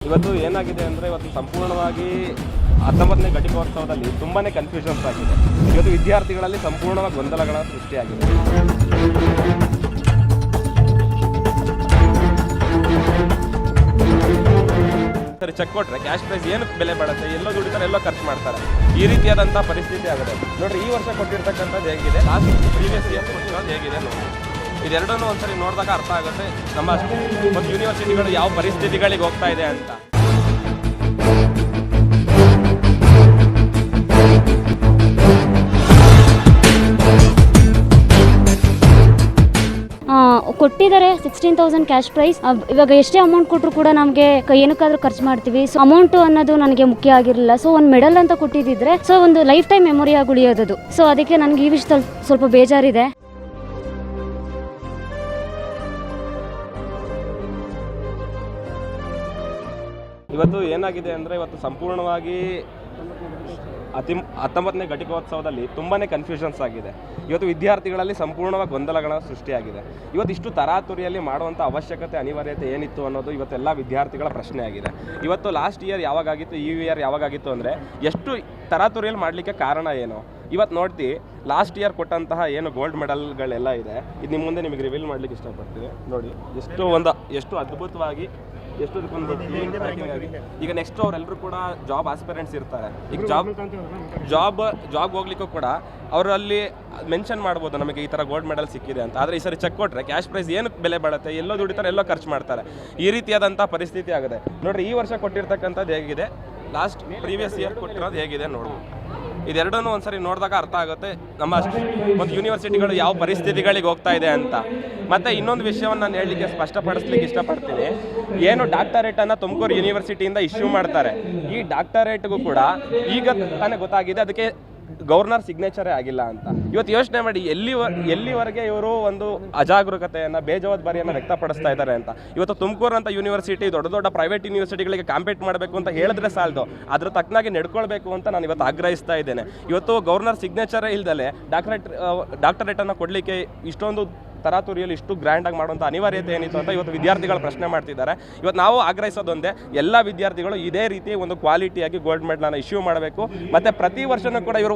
ಇವತ್ತು ಏನಾಗಿದೆ ಅಂದರೆ ಇವತ್ತು ಸಂಪೂರ್ಣವಾಗಿ 19ನೇ ಘಟಿಕೋತ್ಸವದಲ್ಲಿ ತುಂಬಾ ಕನ್ಫ್ಯೂಷನ್ಸ್ ಆಗಿದೆ. ಇವತ್ತು ವಿದ್ಯಾರ್ಥಿಗಳಲ್ಲಿ ಸಂಪೂರ್ಣವಾಗಿ ಗೊಂದಲಗಳ ಸೃಷ್ಟಿಯಾಗಿದೆ. ಸರಿ, ಚೆಕ್ ಕೊಟ್ಟರೆ ಕ್ಯಾಶ್ ಪ್ರೈಸ್ ಏನು ಬೆಲೆ ಬಾಳುತ್ತೆ, ಎಲ್ಲೋ ದುಡಿತಾರೆ ಎಲ್ಲೋ ಖರ್ಚು ಮಾಡ್ತಾರೆ, ಈ ರೀತಿಯಾದಂಥ ಪರಿಸ್ಥಿತಿ ಆಗಿದೆ. ನೋಡಿರಿ, ಈ ವರ್ಷ ಕೊಟ್ಟಿರ್ತಕ್ಕಂಥದ್ದು ಹೇಗಿದೆ, ಲಾಸ್ಟ್ ಪ್ರೀವಿಯಸ್ ಇಯರ್ ಕೊಟ್ಟಿರೋದು ಹೇಗಿದೆ ನೋಡಿ. ಇದೆರಡನ್ನೂ ಒಂದ್ಸರಿ ನೋಡಿದಾಗ ಅರ್ಥ ಆಗುತ್ತೆ ನಮ್ಮ ಒಂದು ಯೂನಿವರ್ಸಿಟಿಗಳು ಯಾವ ಪರಿಸ್ಥಿತಿಗಳಿಗೆ ಹೋಗ್ತಾ ಇದೆ ಅಂತ. ಕೊಟ್ಟಿದ್ದಾರೆ 16,000 ಕ್ಯಾಶ್ ಪ್ರೈಸ್. ಇವಾಗ ಎಷ್ಟೇ ಅಮೌಂಟ್ ಕೊಟ್ಟರು ಕೂಡ ನಮಗೆ ಏನಕ್ಕಾದ್ರೂ ಖರ್ಚು ಮಾಡ್ತೀವಿ. ಸೊ ಅಮೌಂಟ್ ಅನ್ನೋದು ನನಗೆ ಮುಖ್ಯ ಆಗಿರಲಿಲ್ಲ. ಸೊ ಒಂದು ಮೆಡಲ್ ಅಂತ ಕೊಟ್ಟಿದ್ದಿದ್ರೆ ಸೊ ಒಂದು ಲೈಫ್ ಟೈಮ್ ಮೆಮೊರಿ ಆಗಿ ಉಳಿಯೋದು. ಸೊ ಅದಕ್ಕೆ ನನಗೆ ಈ ವಿಷಯದಲ್ಲಿ ಸ್ವಲ್ಪ ಬೇಜಾರಿದೆ. ಇವತ್ತು ಏನಾಗಿದೆ ಅಂದರೆ ಇವತ್ತು ಸಂಪೂರ್ಣವಾಗಿ 19ನೇ ಘಟಿಕೋತ್ಸವದಲ್ಲಿ ತುಂಬಾ ಕನ್ಫ್ಯೂಷನ್ಸ್ ಆಗಿದೆ. ಇವತ್ತು ವಿದ್ಯಾರ್ಥಿಗಳಲ್ಲಿ ಸಂಪೂರ್ಣವಾಗಿ ಗೊಂದಲಗಳ ಸೃಷ್ಟಿಯಾಗಿದೆ. ಇವತ್ತು ಇಷ್ಟು ತರಾತುರಿಯಲ್ಲಿ ಮಾಡುವಂಥ ಅವಶ್ಯಕತೆ ಅನಿವಾರ್ಯತೆ ಏನಿತ್ತು ಅನ್ನೋದು ಇವತ್ತೆಲ್ಲ ವಿದ್ಯಾರ್ಥಿಗಳ ಪ್ರಶ್ನೆ ಆಗಿದೆ. ಇವತ್ತು ಲಾಸ್ಟ್ ಇಯರ್ ಯಾವಾಗಾಗಿತ್ತು, ಈ ಇಯರ್ ಯಾವಾಗಾಗಿತ್ತು ಅಂದರೆ ಎಷ್ಟು ತರಾತುರಿಯಲ್ಲಿ ಮಾಡಲಿಕ್ಕೆ ಕಾರಣ ಏನು ಇವತ್ತು ನೋಡ್ತೀವಿ. ಲಾಸ್ಟ್ ಇಯರ್ ಕೊಟ್ಟಂತಹ ಏನು ಗೋಲ್ಡ್ ಮೆಡಲ್ಗಳೆಲ್ಲ ಇದೆ, ಇದು ನಿಮ್ಮ ಮುಂದೆ ನಿಮಗೆ ರಿವೀಲ್ ಮಾಡಲಿಕ್ಕೆ ಇಷ್ಟಪಡ್ತೀವಿ. ನೋಡಿ ಎಷ್ಟು ಅದ್ಭುತವಾಗಿ ಎಷ್ಟು ಈಗ ನೆಕ್ಸ್ಟ್ ಅವರೆಲ್ಲರೂ ಕೂಡ ಜಾಬ್ ಆಸ್ಪಿರೆಂಟ್ಸ್ ಇರ್ತಾರೆ. ಈಗ ಜಾಬ್ ಹೋಗ್ಲಿಕ್ಕೂ ಕೂಡ ಅವರಲ್ಲಿ ಮೆನ್ಷನ್ ಮಾಡ್ಬೋದು ನಮಗೆ ಈ ಥರ ಗೋಲ್ಡ್ ಮೆಡಲ್ ಸಿಕ್ಕಿದೆ ಅಂತ. ಆದರೆ ಈ ಸರಿ ಚೆಕ್ ಕೊಟ್ಟರೆ ಕ್ಯಾಶ್ ಪ್ರೈಸ್ ಏನು ಬೆಲೆ ಬಾಳುತ್ತೆ, ಎಲ್ಲೋ ದುಡಿತಾರೆ ಎಲ್ಲೋ ಖರ್ಚು ಮಾಡ್ತಾರೆ, ಈ ರೀತಿಯಾದಂಥ ಪರಿಸ್ಥಿತಿ ಆಗಿದೆ. ನೋಡಿರಿ, ಈ ವರ್ಷ ಕೊಟ್ಟಿರ್ತಕ್ಕಂಥದ್ದು ಹೇಗಿದೆ, ಲಾಸ್ಟ್ ಪ್ರೀವಿಯಸ್ ಇಯರ್ ಕೊಟ್ಟಿರೋದು ಹೇಗಿದೆ ನೋಡಿ. ಇದೆರಡನ್ನೂ ಒಂದ್ಸರಿ ನೋಡಿದಾಗ ಅರ್ಥ ಆಗುತ್ತೆ ನಮ್ಮ ಒಂದು ಯೂನಿವರ್ಸಿಟಿಗಳು ಯಾವ ಪರಿಸ್ಥಿತಿಗಳಿಗೆ ಹೋಗ್ತಾ ಇದೆ ಅಂತ. ಮತ್ತು ಇನ್ನೊಂದು ವಿಷಯವನ್ನು ನಾನು ಹೇಳಲಿಕ್ಕೆ ಸ್ಪಷ್ಟಪಡಿಸ್ಲಿಕ್ಕೆ ಇಷ್ಟಪಡ್ತೀನಿ. ಏನು ಡಾಕ್ಟರೇಟನ್ನು ತುಮಕೂರು ಯೂನಿವರ್ಸಿಟಿಯಿಂದ ಇಶ್ಯೂ ಮಾಡ್ತಾರೆ, ಈ ಡಾಕ್ಟರೇಟ್ಗೂ ಕೂಡ ಈಗ ತಾನೇ ಗೊತ್ತಾಗಿದೆ ಅದಕ್ಕೆ ಗವರ್ನರ್ ಸಿಗ್ನೇಚರೇ ಆಗಿಲ್ಲ ಅಂತ. ಇವತ್ತು ಯೋಚನೆ ಮಾಡಿ ಎಲ್ಲಿವರೆಗೆ ಇವರು ಒಂದು ಅಜಾಗರೂಕತೆಯನ್ನು ಬೇಜವಾಬ್ದಾರಿಯನ್ನು ವ್ಯಕ್ತಪಡಿಸ್ತಾ ಇದ್ದಾರೆ ಅಂತ. ಇವತ್ತು ತುಮಕೂರು ಅಂತ ಯೂನಿವರ್ಸಿಟಿ ದೊಡ್ಡ ಡಾಕ್ಟರೇಟ್ ಯೂನಿವರ್ಸಿಟಿಗಳಿಗೆ ಕಾಂಪೀಟ್ ಮಾಡಬೇಕು ಅಂತ ಹೇಳಿದ್ರೆ ಸಾಲದು, ಅದ್ರ ತಕ್ಕನಾಗಿ ನಡ್ಕೊಳ್ಬೇಕು ಅಂತ ನಾನು ಇವತ್ತು ಆಗ್ರಹಿಸ್ತಾ ಇದ್ದೇನೆ. ಇವತ್ತು ಗವರ್ನರ್ ಸಿಗ್ನೇಚರೇ ಇಲ್ದಲೆ ಡಾಕ್ಟರೇಟನ್ನು ಕೊಡಲಿಕ್ಕೆ ಇಷ್ಟೊಂದು ತರಾತುರಿಯಲ್ಲಿ ಇಷ್ಟು ಗ್ರ್ಯಾಂಡಾಗಿ ಮಾಡುವಂಥ ಅನಿವಾರ್ಯತೆ ಏನಿತ್ತು ಅಂತ ಇವತ್ತು ವಿದ್ಯಾರ್ಥಿಗಳು ಪ್ರಶ್ನೆ ಮಾಡ್ತಿದ್ದಾರೆ. ಇವತ್ತು ನಾವು ಆಗ್ರಹಿಸೋದೊಂದೇ, ಎಲ್ಲ ವಿದ್ಯಾರ್ಥಿಗಳು ಇದೇ ರೀತಿ ಒಂದು ಕ್ವಾಲಿಟಿಯಾಗಿ ಗೋಲ್ಡ್ ಮೆಡಲನ್ನು ಇಶ್ಯೂ ಮಾಡಬೇಕು. ಮತ್ತು ಪ್ರತಿ ವರ್ಷನೂ ಕೂಡ ಇವರು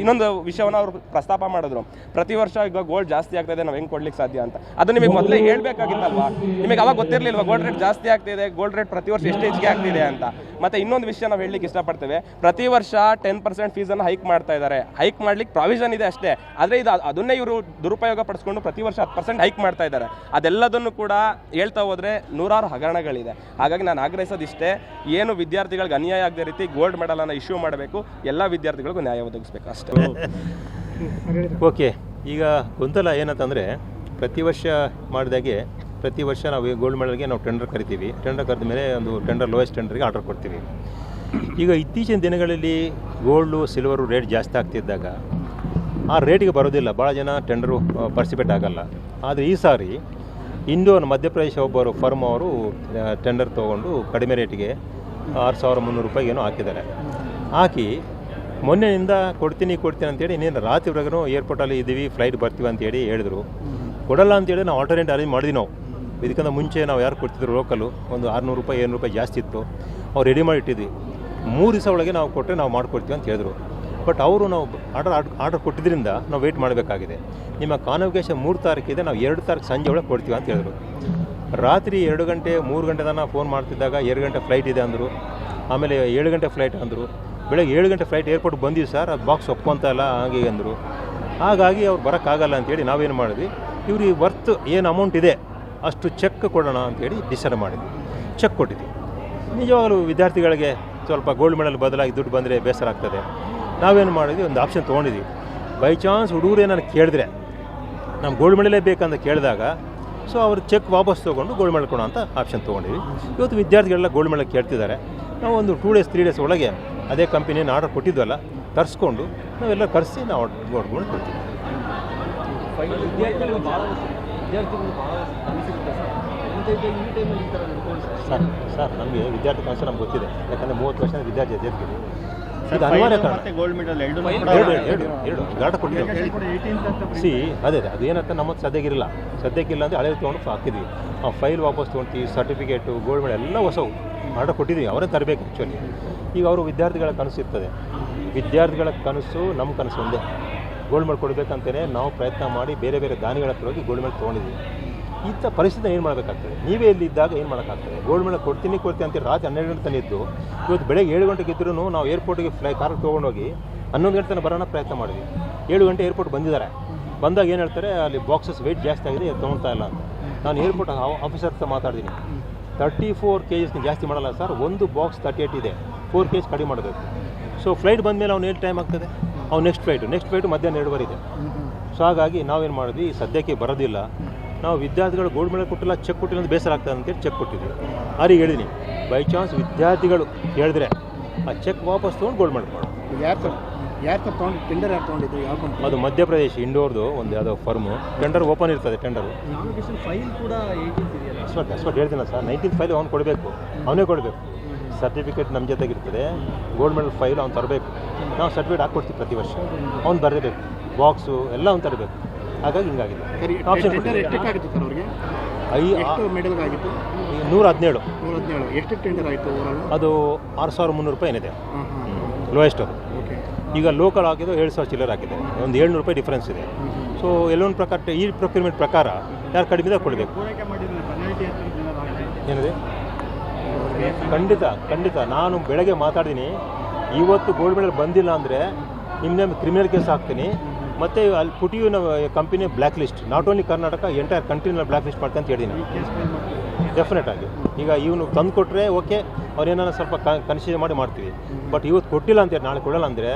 ಇನ್ನೊಂದು ವಿಷಯವನ್ನು ಅವರು ಪ್ರಸ್ತಾಪ ಮಾಡಿದ್ರು. ಪ್ರತಿ ವರ್ಷ ಈಗ ಗೋಲ್ಡ್ ಜಾಸ್ತಿ ಆಗ್ತಾಯಿದೆ, ನಾವು ಹೆಂಗೆ ಕೊಡ್ಲಿಕ್ಕೆ ಸಾಧ್ಯ ಅಂತ. ಅದು ನಿಮಗೆ ಮೊದಲೇ ಹೇಳ್ಬೇಕಾಗಿತ್ತಲ್ವಾ, ನಿಮಗೆ ಅವಾಗ ಗೊತ್ತಿರಲಿಲ್ವಾ ಗೋಲ್ಡ್ ರೇಟ್ ಜಾಸ್ತಿ ಆಗ್ತಿದೆ, ಗೋಲ್ಡ್ ರೇಟ್ ಪ್ರತಿ ವರ್ಷ ಎಷ್ಟು ಹೆಚ್ಚಿಗೆ ಆಗ್ತಿದೆ ಅಂತ. ಮತ್ತು ಇನ್ನೊಂದು ವಿಷಯ ನಾವು ಹೇಳಲಿಕ್ಕೆ ಇಷ್ಟಪಡ್ತೇವೆ, ಪ್ರತಿ ವರ್ಷ 10% ಫೀಸನ್ನು ಹೈಕ್ ಮಾಡ್ತಾ ಇದ್ದಾರೆ. ಹೈಕ್ ಮಾಡ್ಲಿಕ್ಕೆ ಪ್ರಾವಿಷನ್ ಇದೆ ಅಷ್ಟೇ, ಆದರೆ ಅದನ್ನೇ ಇವರು ದುರುಪಯೋಗ ಪಡಿಸ್ಕೊಂಡು ಪ್ರತಿ ವರ್ಷ 10% ಹೈಕ್ ಮಾಡ್ತಾ ಇದ್ದಾರೆ. ಅದೆಲ್ಲದನ್ನು ಕೂಡ ಹೇಳ್ತಾ ಹೋದ್ರೆ ನೂರಾರು ಹಗರಣಗಳಿದೆ. ಹಾಗಾಗಿ ನಾನು ಆಗ್ರಹಿಸೋದಿಷ್ಟೇ, ಏನು ವಿದ್ಯಾರ್ಥಿಗಳಿಗೆ ಅನ್ಯಾಯ ಆಗದ ರೀತಿ ಗೋಲ್ಡ್ ಮೆಡಲ್ ಅನ್ನು ಇಶ್ಯೂ ಮಾಡಬೇಕು, ಎಲ್ಲ ವಿದ್ಯಾರ್ಥಿಗಳಿಗೂ ನ್ಯಾಯ ಒದಗಿಸ್ಬೇಕು ಅಷ್ಟೇ. ಓಕೆ, ಈಗ ಗೊಂದಲ ಏನಂತಂದರೆ, ಪ್ರತಿ ವರ್ಷ ಮಾಡಿದಾಗೆ ಪ್ರತಿ ವರ್ಷ ನಾವು ಗೋಲ್ಡ್ ಮೆಡಲ್ಗೆ ನಾವು ಟೆಂಡರ್ ಕರಿತೀವಿ. ಟೆಂಡರ್ ಕರೆದ ಮೇಲೆ ಒಂದು ಲೋಯೆಸ್ಟ್ ಟೆಂಡರ್ಗೆ ಆರ್ಡರ್ ಕೊಡ್ತೀವಿ. ಈಗ ಇತ್ತೀಚಿನ ದಿನಗಳಲ್ಲಿ ಗೋಲ್ಡು ಸಿಲ್ವರು ರೇಟ್ ಜಾಸ್ತಿ ಆಗ್ತಿದ್ದಾಗ ಆ ರೇಟಿಗೆ ಬರೋದಿಲ್ಲ, ಭಾಳ ಜನ ಟೆಂಡರು ಪಾರ್ಟಿಸಿಪೇಟ್ ಆಗಲ್ಲ. ಆದರೆ ಈ ಸಾರಿ ಇಂಡೋರ್ ಮಧ್ಯಪ್ರದೇಶ ಒಬ್ಬರು ಫರ್ಮ್ ಅವರು ಟೆಂಡರ್ ತೊಗೊಂಡು ಕಡಿಮೆ ರೇಟಿಗೆ 6,300 ರೂಪಾಯಿಗೇನೋ ಹಾಕಿದ್ದಾರೆ. ಹಾಕಿ ಮೊನ್ನೆಯಿಂದ ಕೊಡ್ತೀನಿ ಅಂತೇಳಿ ಇನ್ನೇನು ರಾತ್ರಿವರೆಗೂ ಏರ್ಪೋರ್ಟಲ್ಲಿ ಇದ್ದೀವಿ, ಫ್ಲೈಟ್ ಬರ್ತೀವಿ ಅಂತೇಳಿ ಹೇಳಿದ್ರು. ಕೊಡಲ್ಲ ಅಂತೇಳಿ ನಾವು ಆಲ್ಟರ್ನೇಟ್ ಅರೇಂಜ್ ಮಾಡಿದ್ವಿ. ನಾವು ಇದಕ್ಕಿಂತ ಮುಂಚೆ ನಾವು ಯಾರು ಕೊಡ್ತಿದ್ರು ಲೋಕಲು ಒಂದು 600 ರೂಪಾಯಿ 700 ರೂಪಾಯಿ ಜಾಸ್ತಿ ಇತ್ತು, ಅವ್ರು ರೆಡಿ ಮಾಡಿ ಇಟ್ಟಿದ್ವಿ. 3 ದಿವಸ ಒಳಗೆ ನಾವು ಕೊಟ್ಟರೆ ನಾವು ಮಾಡಿಕೊಡ್ತೀವಿ ಅಂತ ಹೇಳಿದ್ರು. ಬಟ್ ಅವರು ನಾವು ಆರ್ಡರ್ ಕೊಟ್ಟಿದ್ದರಿಂದ ನಾವು ವೆಯ್ಟ್ ಮಾಡಬೇಕಾಗಿದೆ. ನಿಮ್ಮ ಕಾನ್ವೊಕೇಶನ್ 3 ತಾರೀಕಿದೆ, ನಾವು 2 ತಾರೀಕು ಸಂಜೆ ಒಳಗೆ ಕೊಡ್ತೀವಿ ಅಂತ ಹೇಳಿದ್ರು. ರಾತ್ರಿ 2 ಗಂಟೆ 3 ಗಂಟೆ ತನಕ ಫೋನ್ ಮಾಡ್ತಿದ್ದಾಗ 2 ಗಂಟೆ ಫ್ಲೈಟ್ ಇದೆ ಅಂದರು. ಆಮೇಲೆ 7 ಗಂಟೆ ಫ್ಲೈಟ್ ಅಂದರು. ಬೆಳಗ್ಗೆ 7 ಗಂಟೆ ಫ್ಲೈಟ್ ಏರ್ಪೋರ್ಟ್ ಬಂದೀವಿ ಸರ್, ಅದು ಬಾಕ್ಸ್ ಒಪ್ಕೊಂತ ಇಲ್ಲ ಹಾಗೆ ಅಂದರು. ಹಾಗಾಗಿ ಅವ್ರು ಬರೋಕ್ಕಾಗಲ್ಲ ಅಂತೇಳಿ ನಾವೇನು ಮಾಡಿದ್ವಿ, ಇವ್ರಿಗೆ ವರ್ತ್ ಏನು ಅಮೌಂಟ್ ಇದೆ ಅಷ್ಟು ಚೆಕ್ ಕೊಡೋಣ ಅಂತೇಳಿ ಡಿಸೈಡ್ ಮಾಡಿದ್ವಿ. ಚೆಕ್ ಕೊಟ್ಟಿದ್ವಿ. ನಿಜವಾಗಲೂ ವಿದ್ಯಾರ್ಥಿಗಳಿಗೆ ಸ್ವಲ್ಪ ಗೋಲ್ಡ್ ಮೆಡಲ್ ಬದಲಾಗಿ ದುಡ್ಡು ಬಂದರೆ ಬೇಸರ ಆಗ್ತದೆ. ನಾವೇನು ಮಾಡಿದ್ವಿ, ಒಂದು ಆಪ್ಷನ್ ತೊಗೊಂಡಿದ್ವಿ. ಬೈ ಚಾನ್ಸ್ ಹುಡುಗರು ಏನಾರು ಕೇಳಿದ್ರೆ ನಮ್ಮ ಗೋಲ್ಡ್ ಮೆಡಲೇ ಬೇಕಂತ ಕೇಳಿದಾಗ ಸೊ ಅವ್ರು ಚೆಕ್ ವಾಪಸ್ ತೊಗೊಂಡು ಗೋಲ್ಡ್ ಮೆಡಲ್ ಕೊಡೋ ಅಂತ ಆಪ್ಷನ್ ತೊಗೊಂಡಿದ್ವಿ. ಇವತ್ತು ವಿದ್ಯಾರ್ಥಿಗಳೆಲ್ಲ ಗೋಲ್ಡ್ ಮೆಡಲ್ ಕೇಳ್ತಿದ್ದಾರೆ. ನಾವು ಒಂದು 2 ಡೇಸ್ 3 ಡೇಸ್ ಒಳಗೆ ಅದೇ ಕಂಪನಿಯನ್ನು ಆರ್ಡರ್ ಕೊಟ್ಟಿದ್ವಲ್ಲ ತರಿಸ್ಕೊಂಡು ನಾವೆಲ್ಲ ಕರೆಸಿ ನಾವು ಗೋಲ್ಡ್ ಮೆಡಲ್ ಕೊಡ್ತೀವಿ. ಸರ್ ನಮಗೆ ವಿದ್ಯಾರ್ಥಿ ಕೌನ್ಸಿಲ್ ನಮ್ಗೆ ಗೊತ್ತಿದೆ, ಯಾಕಂದರೆ 30 ವರ್ಷ ವಿದ್ಯಾರ್ಥಿ ಜೊತೆಗೆ ಇದು ಅನಿವಾರ್ಯ ಕಾರಣ. ಮತ್ತೆ ಗೋಲ್ಡ್ ಮೆಡಲ್ ಎರಡು ಗಾಟ ಕೊಟ್ಟಿದ್ದೀವಿ. ಸಿ ಅದೇ ಅದು ಏನಂತ ನಮ್ಮ ಸದ್ಯಕ್ಕಿರಲಿಲ್ಲ, ಸದ್ಯಕ್ಕಿಲ್ಲ ಅಂದರೆ ಹಳೆ ತೊಗೊಂಡು ಹಾಕಿದ್ವಿ. ಆ ಫೈಲ್ ವಾಪಸ್ ತೊಗೊಳ್ತೀವಿ, ಸರ್ಟಿಫಿಕೇಟು, ಗೋಲ್ಡ್ ಮೆಡಲ್ ಎಲ್ಲ ಹೊಸವು ಆರ್ಡರ್ ಕೊಟ್ಟಿದ್ದೀವಿ. ಅವರೇ ತರಬೇಕು ಆ್ಯಕ್ಚುಲಿ. ಈಗ ಅವರು ವಿದ್ಯಾರ್ಥಿಗಳ ಕನಸು ಇರ್ತದೆ, ವಿದ್ಯಾರ್ಥಿಗಳ ಕನಸು ನಮ್ಮ ಕನಸು ಒಂದೇ, ಗೋಲ್ಡ್ ಮೆಡಲ್ ಕೊಡಬೇಕಂತಲೇ ನಾವು ಪ್ರಯತ್ನ ಮಾಡಿ ಬೇರೆ ಬೇರೆ ದಾನಿಗಳ ಹತ್ರ ಹೋಗಿ ಗೋಲ್ಡ್ ಮೆಡಲ್ ತೊಗೊಂಡಿದ್ದೀವಿ. ಇಂಥ ಪರಿಸ್ಥಿತಿ ಏನು ಮಾಡಬೇಕಾಗ್ತದೆ? ನೀವೇ ಇಲ್ಲಿದ್ದಾಗ ಏನು ಮಾಡೋಕ್ಕಾಗ್ತದೆ? ಗೋಲ್ಡ್ ಮೆಡಲ್ ಕೊಡ್ತೀನಿ ಅಂತ ರಾತ್ರಿ 12 ಗಂಟೆ ತನಕ ಇದ್ದು, ಇವತ್ತು ಬೆಳಗ್ಗೆ 7 ಗಂಟೆಗೆ ಇದ್ರೂ ನಾವು ಏರ್ಪೋರ್ಟಿಗೆ ಕಾರ್ ತೊಗೊಂಡೋಗಿ 11 ಗಂಟೆ ತನಕ ಬರೋಣ ಪ್ರಯತ್ನ ಮಾಡಿದ್ವಿ. 7 ಗಂಟೆ ಏರ್ಪೋರ್ಟ್ ಬಂದಿದ್ದಾರೆ. ಬಂದಾಗ ಏನು ಹೇಳ್ತಾರೆ, ಅಲ್ಲಿ ಬಾಕ್ಸಸ್ ವೆಯ್ಟ್ ಜಾಸ್ತಿ ಆಗಿದೆ, ತೊಗೊಳ್ತಾ ಇಲ್ಲ ಅಂತ. ನಾನು ಏರ್ಪೋರ್ಟ್ ಆಫೀಸರ್ ಹತ್ರ ಮಾತಾಡಿದ್ದೀನಿ. 34 kgs ಜಾಸ್ತಿ ಮಾಡಲ್ಲ ಸರ್, ಒಂದು ಬಾಕ್ಸ್ 38 ಇದೆ, 4 kg ಕಡಿಮೆ ಮಾಡಬೇಕು. ಸೊ ಫ್ಲೈಟ್ ಬಂದಮೇಲೆ ಅವ್ನು ಏನು ಟೈಮ್ ಆಗ್ತದೆ? ಅವ್ನು ನೆಕ್ಸ್ಟ್ ಫ್ಲೈಟು ಮಧ್ಯಾಹ್ನ 2 ಇದೆ. ಸೊ ಹಾಗಾಗಿ ನಾವೇನು ಮಾಡಿದ್ವಿ, ಸದ್ಯಕ್ಕೆ ಬರೋದಿಲ್ಲ, ನಾವು ವಿದ್ಯಾರ್ಥಿಗಳು ಗೋಲ್ಡ್ ಮೆಡಲ್ ಕೊಟ್ಟಿಲ್ಲ, ಚೆಕ್ ಕೊಟ್ಟಿಲ್ಲ ಅಂತ ಬೇಸರ ಆಗ್ತದೆ ಅಂತೇಳಿ ಚೆಕ್ ಕೊಟ್ಟಿದ್ವಿ. ಅವ್ರಿಗೆ ಹೇಳಿದ್ದೀನಿ, ಬೈ ಚಾನ್ಸ್ ವಿದ್ಯಾರ್ಥಿಗಳು ಹೇಳಿದ್ರೆ ಆ ಚೆಕ್ ವಾಪಸ್ ತೊಗೊಂಡು ಗೋಲ್ಡ್ ಮೆಡಲ್ ಮಾಡಿ. ಯಾರು ತೊಗೊಂಡು ಟೆಂಡರ್ ಯಾರು ತೊಗೊಂಡಿದ್ರು? ಯಾವ ಕಂಪ್ನಿ? ಅದು ಮಧ್ಯಪ್ರದೇಶ್ ಇಂಡೋರ್ದು ಒಂದು ಯಾವುದೋ ಫರ್ಮು. ಟೆಂಡರ್ ಓಪನ್ ಇರ್ತದೆ. ಟೆಂಡರು ಫೈಲ್ ಕೂಡ 18 ಇದೆಯಲ್ಲ. ಅಷ್ಟು ಹೇಳ್ತೀನಲ್ಲ ಸರ್, 19th ಫೈಲ್ ಅವ್ನು ಕೊಡಬೇಕು, ಅವನೇ ಕೊಡಬೇಕು. ಸರ್ಟಿಫಿಕೇಟ್ ನಮ್ಮ ಜೊತೆಗಿರ್ತದೆ, ಗೋಲ್ಡ್ ಮೆಡಲ್ ಫೈಲ್ ಅವ್ನು ತರಬೇಕು. ನಾವು ಸರ್ಟಿಫಿಕೇಟ್ ಹಾಕ್ಕೊಡ್ತೀವಿ ಪ್ರತಿ ವರ್ಷ, ಅವ್ನು ಬರಬೇಕು, ಬಾಕ್ಸು ಎಲ್ಲ ಅವ್ನು ತರಬೇಕು. ಹಾಗಾಗಿ ಹಿಂಗಾಗಿದೆ. ಆಪ್ಷನ್ ಎಷ್ಟಕ್ಕಾಗಿತ್ತು ಸರ್ ಅವ್ರಿಗೆ? ಎಷ್ಟು ಮೆಡಲ್ಗಾಗಿತ್ತು? 117. ಎಷ್ಟು ಟೆಂಡರ್ ಆಯಿತು? ಅದು 6,300 ರೂಪಾಯಿ ಏನಿದೆ ಲೋಯೆಸ್ಟ್. ಅದು ಈಗ ಲೋಕಲ್ ಹಾಕಿದ್ದು 7,000 ಚಿಲ್ಲರ್ ಹಾಕಿದೆ, ಒಂದು 700 ರೂಪಾಯಿ ಡಿಫ್ರೆನ್ಸ್ ಇದೆ. ಸೊ ಎಲ್ಲೊಂದು ಪ್ರಕಾರ ಈ ಪ್ರೊಕ್ಯೂರ್ಮೆಂಟ್ ಪ್ರಕಾರ ಯಾರು ಕಡಿಮೆ ಕೊಡಬೇಕು. ಏನಿದೆ? ಖಂಡಿತ ನಾನು ಬೆಳಗ್ಗೆ ಮಾತಾಡಿದ್ದೀನಿ. ಇವತ್ತು ಗೋಲ್ಡ್ ಮೆಡಲ್ ಬಂದಿಲ್ಲ ಅಂದರೆ ನಿಮ್ಮ ಕ್ರಿಮಿನಲ್ ಕೇಸ್ ಹಾಕ್ತೀನಿ, ಮತ್ತು ಅಲ್ಲಿ ಪುಟಿಯು company blacklist, not only Karnataka, entire ಕಂಟ್ರಿನ ಬ್ಲ್ಯಾಕ್ ಲಿಸ್ಟ್ ಮಾಡ್ತೀನಿ ಅಂತ ಹೇಳಿದ್ದೀನಿ. ಡೆಫಿನೆಟ್ ಆಗಿ ಈಗ ಇವನು ತಂದು ಕೊಟ್ಟರೆ ಓಕೆ, ಅವ್ರೇನಾರು ಸ್ವಲ್ಪ ಕನ್ಸಿಡರ್ ಮಾಡಿ ಮಾಡ್ತೀವಿ. ಬಟ್ ಇವತ್ತು ಕೊಟ್ಟಿಲ್ಲ ಅಂತೇಳಿ ನಾಳೆ ಕೊಡಲ್ಲ ಅಂದರೆ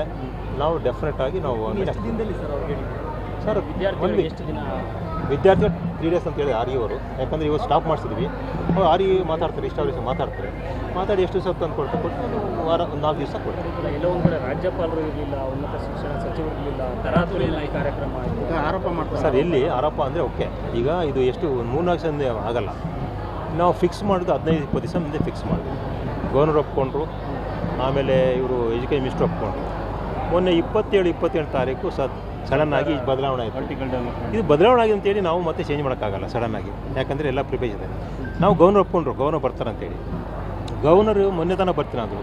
ನಾವು ಡೆಫಿನೆಟ್ ಆಗಿ ನಾವು ಸರ್ ವಿದ್ಯಾರ್ಥಿಗಳು 3 days ಅಂತ ಹೇಳಿ ಅವರು, ಯಾಕಂದರೆ ಇವತ್ತು ಸ್ಟಾಪ್ ಮಾಡಿಸಿದ್ವಿ. ಅವ್ರು ಮಾತಾಡ್ತಾರೆ, ಇಷ್ಟಾವರೇಷನ್ ಮಾತಾಡಿ ಎಷ್ಟು ದಿವಸ ತಂದು ಕೊಟ್ಟು ವಾರ 4 ದಿವಸ ಕೊಡ್ತಾರೆ. ಎಲ್ಲೋ ಒಂದು ಕಡೆ ರಾಜ್ಯಪಾಲರು ಇರಲಿಲ್ಲ, ಉನ್ನತ ಶಿಕ್ಷಣ ಸಚಿವರು ಇರಲಿಲ್ಲ, ತರಾತುರಿಯಲ್ಲಿ ಈ ಕಾರ್ಯಕ್ರಮ ಆರೋಪ ಮಾಡ್ತಾರೆ ಸರ್. ಎಲ್ಲಿ ಆರೋಪ ಅಂದರೆ ಓಕೆ, ಈಗ ಇದು ಎಷ್ಟು 3-4 ದಿವಸ ಆಗಲ್ಲ. ನಾವು ಫಿಕ್ಸ್ ಮಾಡೋದು 15-20 ದಿವಸ ಮುಂದೆ ಫಿಕ್ಸ್ ಮಾಡಿದ್ವಿ. ಗವರ್ನರ್ ಒಪ್ಕೊಂಡ್ರು, ಆಮೇಲೆ ಇವರು ಎಜುಕೇಷನ್ ಮಿನಿಸ್ಟರ್ ಒಪ್ಕೊಂಡ್ರು. ಮೊನ್ನೆ 27 ತಾರೀಕು ಸಡನ್ನಾಗಿ ಬದಲಾವಣೆ ಆಯಿತು. ಇದು ಬದಲಾವಣೆ ಆಗಿದೆ ಅಂತೇಳಿ ನಾವು ಮತ್ತೆ ಚೇಂಜ್ ಮಾಡೋಕ್ಕಾಗಲ್ಲ ಸಡನ್ನಾಗಿ, ಯಾಕಂದರೆ ಎಲ್ಲ ಪ್ರಿಪೇರ್ ಇದೆ. ನಾವು ಗವರ್ನರ್ ಒಪ್ಕೊಂಡ್ರು, ಗವರ್ನರ್ ಬರ್ತಾರಂತೇಳಿ. ಗವರ್ನರ್ ಮೊನ್ನೆ ತನಕ ಬರ್ತೀನಿ ಅಂದರು.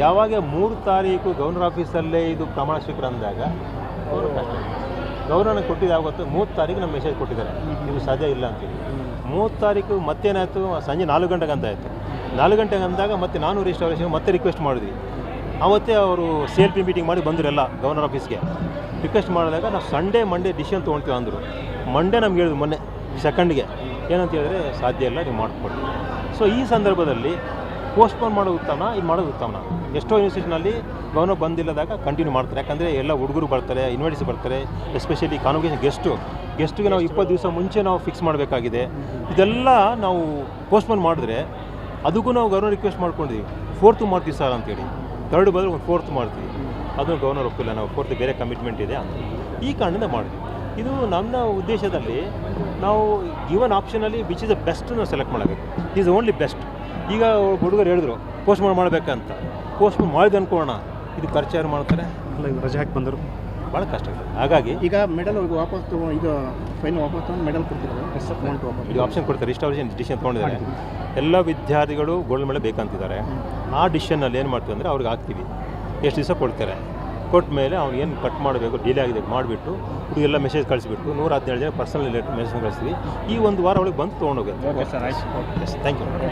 ಯಾವಾಗ 3 ತಾರೀಕು ಗವರ್ನರ್ ಆಫೀಸಲ್ಲೇ ಇದು ಪ್ರಮಾಣ ಸ್ವೀಕಾರ ಅಂದಾಗ ಗವರ್ನರ್ನ ಕೊಟ್ಟಿದ್ದಾಗುತ್ತೆ. 3 ತಾರೀಕು ನಮ್ಮ ಮೆಸೇಜ್ ಕೊಟ್ಟಿದ್ದಾರೆ, ಇದು ಸಾಧ್ಯ ಇಲ್ಲ ಅಂತೇಳಿ. 3 ತಾರೀಕು ಮತ್ತೇನಾಯಿತು, ಸಂಜೆ 4 ಗಂಟೆಗೆ ಅಂತ ಆಯಿತು. 4 ಗಂಟೆಗೆ ಅಂದಾಗ ಮತ್ತೆ ನಾನು ರಿಜಿಸ್ಟ್ರೇಷನ್ ಮತ್ತೆ ರಿಕ್ವೆಸ್ಟ್ ಮಾಡಿದ್ವಿ. ಆವತ್ತೇ ಅವರು CLP ಮೀಟಿಂಗ್ ಮಾಡಿ ಬಂದರು ಎಲ್ಲ ಗವರ್ನರ್ ಆಫೀಸ್ಗೆ. ರಿಕ್ವೆಸ್ಟ್ ಮಾಡಿದಾಗ ನಾವು ಸಂಡೇ ಮಂಡೇ ಡಿಸಿಷನ್ ತೊಗೊಳ್ತೀವಿ ಅಂದರು. ಮಂಡೇ ನಮ್ಗೆ ಹೇಳಿದ್ರು ಮೊನ್ನೆ 2nd ಏನಂತ ಹೇಳಿದ್ರೆ ಸಾಧ್ಯ ಇಲ್ಲ, ನೀವು ಮಾಡಿಕೊಡಿ. ಸೊ ಈ ಸಂದರ್ಭದಲ್ಲಿ ಪೋಸ್ಟ್ಪೋನ್ ಮಾಡೋದು ಉತ್ತಮ, ಇದು ಮಾಡೋದು ಉತ್ತಮ. ಎಷ್ಟೋ ಯೂನಿವರ್ಸಿಟಿನಲ್ಲಿ ಗವರ್ನರ್ ಬಂದಿಲ್ಲದಾಗ ಕಂಟಿನ್ಯೂ ಮಾಡ್ತಾರೆ, ಯಾಕಂದರೆ ಎಲ್ಲ ಹುಡುಗರು ಬರ್ತಾರೆ, ಯೂನಿವರ್ಸಿಟಿ ಬರ್ತಾರೆ, ಎಸ್ಪೆಷಲಿ ಕಾನ್ವೊಕೇಷನ್ ಗೆಸ್ಟ್ಗೆ ನಾವು 20 ದಿವಸ ಮುಂಚೆ ನಾವು ಫಿಕ್ಸ್ ಮಾಡಬೇಕಾಗಿದೆ. ಇದೆಲ್ಲ ನಾವು ಪೋಸ್ಟ್ಪೋನ್ ಮಾಡಿದ್ರೆ ಅದಕ್ಕೂ ನಾವು ಗವರ್ನರ್ ರಿಕ್ವೆಸ್ಟ್ ಮಾಡ್ಕೊಂಡಿದ್ದೀವಿ, 4th ಮಾಡ್ತೀವಿ ಸರ್ ಅಂತೇಳಿ. 3rd ಬದಲು 4th ಮಾಡ್ತೀವಿ. ಅದನ್ನು ಗವರ್ನರ್ ಒಪ್ಪಿಲ್ಲ, ನಾವು 4th ಬೇರೆ ಕಮಿಟ್ಮೆಂಟ್ ಇದೆ ಅಂತ. ಈ ಕಾರಣದಿಂದ ಮಾಡಿದ್ವಿ. ಇದು ನನ್ನ ಉದ್ದೇಶದಲ್ಲಿ ನಾವು ಗಿವನ್ ಆಪ್ಷನಲ್ಲಿ ವಿಚ್ ಇಸ್ ದ ಬೆಸ್ಟ್ ನಾವು ಸೆಲೆಕ್ಟ್ ಮಾಡಬೇಕು. Is only best. ಈಗ ಹುಡುಗರು ಹೇಳಿದ್ರು ಪೋಸ್ಟ್ಪೋನ್ ಮಾಡಬೇಕಂತ, ಪೋಸ್ಟ್ಪೋನ್ ಮಾಡಿದೆ ಅನ್ಕೊಳ್ಳೋಣ, ಇದು ಖರ್ಚು ಯಾರು ಮಾಡ್ತಾರೆ? ರಜೆ ಹಾಕಿ ಬಂದರು, ಭಾಳ ಕಷ್ಟ ಆಗ್ತದೆ. ಹಾಗಾಗಿ ಈಗ ಮೆಡಲ್ ವಾಪಸ್ ಇದು ಫೈನ್ ವಾಪಸ್ ತೊಗೊಂಡು ಮೆಡಲ್ ಕೊಡ್ತಿದ್ದಾರೆ, ಅಮೌಂಟ್ ವಾಪಸ್ ಇದು ಆಪ್ಷನ್ ಕೊಡ್ತಾರೆ. ರಿಜಿಸ್ಟ್ರೇಷನ್ ಡಿಸಿಷನ್ ತೊಗೊಂಡಿದ್ದಾರೆ. ಎಲ್ಲ ವಿದ್ಯಾರ್ಥಿಗಳು ಗೋಲ್ಡ್ ಮೆಡಲ್ ಬೇಕಂತಿದ್ದಾರೆ. ಆ ಡಿಸಿಷನ್ನಲ್ಲಿ ಏನು ಮಾಡ್ತೀವಿ ಅಂದರೆ ಅವ್ರಿಗೆ ಹಾಕ್ತೀವಿ, ಎಷ್ಟು ದಿವಸ ಕೊಡ್ತಾರೆ. ಕೊಟ್ಟ ಮೇಲೆ ಅವ್ನು ಏನು ಕಟ್ ಮಾಡಬೇಕು, ಡಿಲೇ ಆಗಿದೆ ಮಾಡಿಬಿಟ್ಟು ಹುಡುಗೆಲ್ಲ ಮೆಸೇಜ್ ಕಳಿಸ್ಬಿಟ್ಟು 117 ಜನ ಪರ್ಸನಲ್ ಮೆಸೇಜ್ ಕಳಿಸ್ತೀವಿ. ಈ ಒಂದು ವಾರ ಒಳಗೆ ಬಂದು ತೊಗೊಂಡೋಗುತ್ತೆ. ಓಕೆ ಸರ್, ಆಯ್ತು. Yes, thank you.